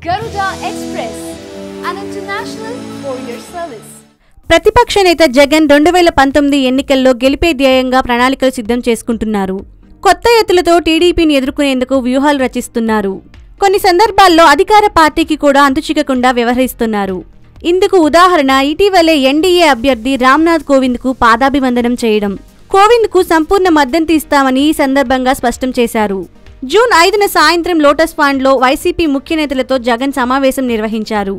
Garuda Express, an international courier service. ప్రతిపక్ష నేత జగన్ 2019 ఎన్నికల్లో గెలిపే ధ్యేయంగా ప్రణాళికలు సిద్ధం చేసుకుంటున్నారు. కొత్త ఎత్తులతో టీడీపీని ఎదుర్కొనేందుకు వ్యూహాలు రచిస్తున్నారు. కొన్ని సందర్భాల్లో అధికార పార్టీకి కూడా అంతుచిక్కకుండా వ్యవహరిస్తున్నారు. ఇందుకు ఉదాహరణ ఇటీవలే ఎన్డీఏ అభ్యర్థి రామ్నాథ్ కోవింద్కు పాదాభివందనం చేయడం. కోవింద్కు సంపూర్ణ మద్దతు ఇస్తామని ఈ సందర్భంగా స్పష్టం చేశారు. జూన్ 5న సాయంత్రం లోటస్ పాండ్లో వైసీపీ ముఖ్య నేతలతో జగన్ సమావేశం నిర్వహించారు.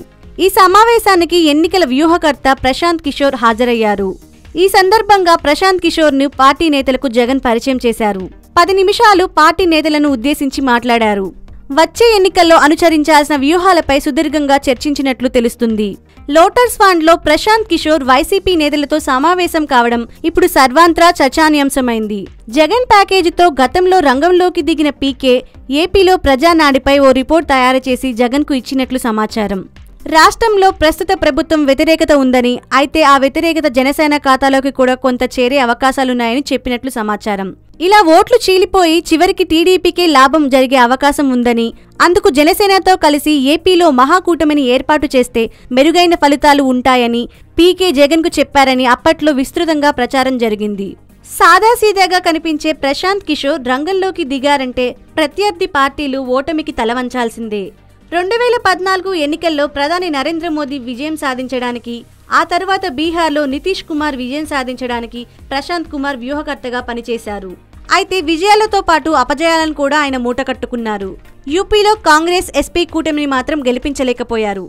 ఈ సమావేశానికి ఎన్నికల వ్యూహకర్త ప్రశాంత్ కిషోర్ హాజరయ్యారు. ఈ సందర్భంగా ప్రశాంత్ కిషోర్ను పార్టీ నేతలకు జగన్ పరిచయం చేశారు. 10 నిమిషాలు పార్టీ నేతలను ఉద్దేశించి మాట్లాడారు. వచ్చే ఎన్నికల్లో అనుసరించాల్సిన వ్యూహాలపై సుదీర్ఘంగా చర్చించినట్లు తెలుస్తుంది. లోటస్ ఫండ్లో ప్రశాంత్ కిషోర్ వైసీపీ నేతలతో సమావేశం కావడం ఇప్పుడు సర్వాంత్రా చర్చానీయాంశమైంది. జగన్ ప్యాకేజీతో గతంలో రంగంలోకి దిగిన పీకే ఏపీలో ప్రజానాడిపై ఓ రిపోర్ట్ తయారు చేసి జగన్కు ఇచ్చినట్లు సమాచారం. రాష్ట్రంలో ప్రస్తుత ప్రభుత్వం వ్యతిరేకత ఉందని, అయితే ఆ వ్యతిరేకత జనసేన ఖాతాలోకి కూడా కొంత చేరే అవకాశాలున్నాయని చెప్పినట్లు సమాచారం. ఇలా ఓట్లు చీలిపోయి చివరికి టీడీపీకే లాభం జరిగే అవకాశం ఉందని, అందుకు జనసేనతో కలిసి ఏపీలో మహాకూటమిని ఏర్పాటు చేస్తే మెరుగైన ఫలితాలు ఉంటాయని పీకే జగన్కు చెప్పారని అప్పట్లో విస్తృతంగా ప్రచారం జరిగింది. సాదాసీదాగా కనిపించే ప్రశాంత్ కిషోర్ రంగంలోకి దిగారంటే ప్రత్యర్థి పార్టీలు ఓటమికి తలవంచాల్సిందే. 2014 ఎన్నికల్లో ప్రధాని నరేంద్ర మోదీ విజయం సాధించడానికి, ఆ తర్వాత బీహార్లో నితీష్ కుమార్ విజయం సాధించడానికి ప్రశాంత్ కుమార్ వ్యూహకర్తగా పనిచేశారు. అయితే విజయాలతో పాటు అపజయాలను కూడా ఆయన మూటకట్టుకున్నారు. యూపీలో కాంగ్రెస్ ఎస్పీ కూటమిని మాత్రం గెలిపించలేకపోయారు.